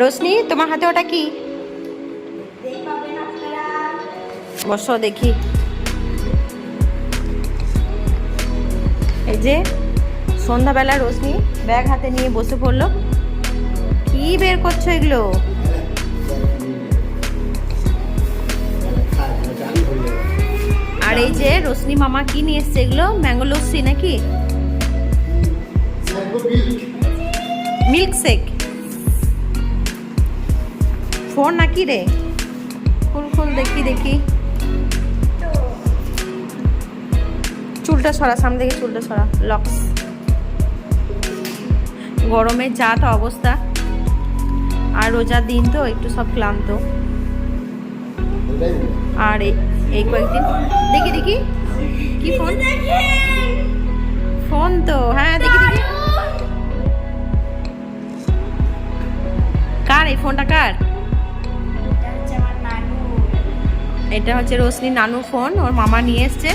রোশনি, তোমার হাতে ওটা কি? বসো দেখি। এই যে সন্ধ্যাবেলা রোশনি ব্যাগ হাতে নিয়ে বসে পড়লো। কি বের করছো এগুলো? আর এই যে রোশনি মামা কি নিয়ে এসছে এগুলো? ম্যাঙ্গো লস্যি নাকি? Milk shake. ফোন নাকি রে? খুল খুল দেখি দেখি। চুলটা সরা, সামনে থেকে চুলটা সরা। লক্স। গরমে যা তো অবস্থা, আর রোজার দিন তো একটু সব ক্লান্ত। আর এই কয়েকদিন দেখি দেখি কি ফোন? ফোন তো হ্যাঁ, দেখি দেখি। কার এই ফোনটা? কার? এটা হচ্ছে রোশনি নানু ফোন, ওর মামা নিয়ে এসছে,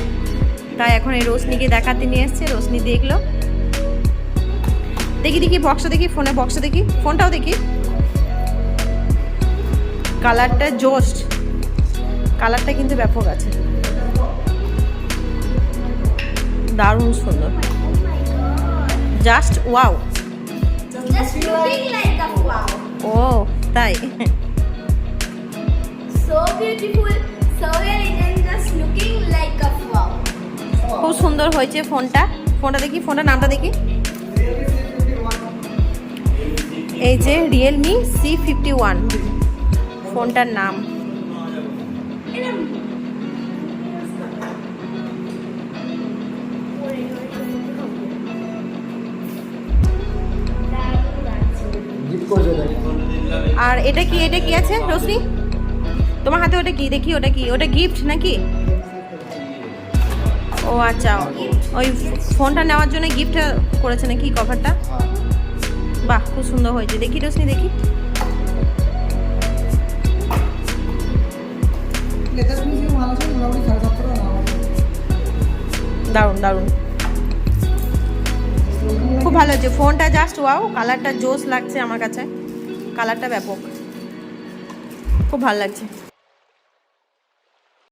তাই এখন এই রোশনিকে দেখাতে নিয়ে এসছে। রোশনি দেখলো। দেখি দেখি বক্সটা দেখি, ফোনের বক্সটা দেখি, ফোনটাও দেখি। কালারটা জোস্ট, কালারটা কিন্তু ব্যাপক আছে, দারুণ সুন্দর, জাস্ট ওয়াও। ও তাই? So beautiful, so elegant, just looking like a wow. খুব সুন্দর হয়েছে ফোনটা। ফোনটা দেখি, ফোনটার নামটা দেখি। এই যে রিয়েলমি C51 ফোনটার নাম। আর এটা কি? এটা কি আছে রোশনি তোমার হাতে? ওটা কি দেখি? ওটা কি? ওটা গিফট নাকি? ও আচ্ছা, ওই ফোনটা নেওয়ার জন্য গিফট করেছে নাকি কভারটা? বাহ, খুব সুন্দর হয়েছে। দেখি রোশনি দেখি। দারুণ দারুণ, খুব ভালো হয়েছে ফোনটা, জাস্ট ওয়াও। কালারটা জোস লাগছে আমার কাছে, কালারটা ব্যাপক, খুব ভালো লাগছে।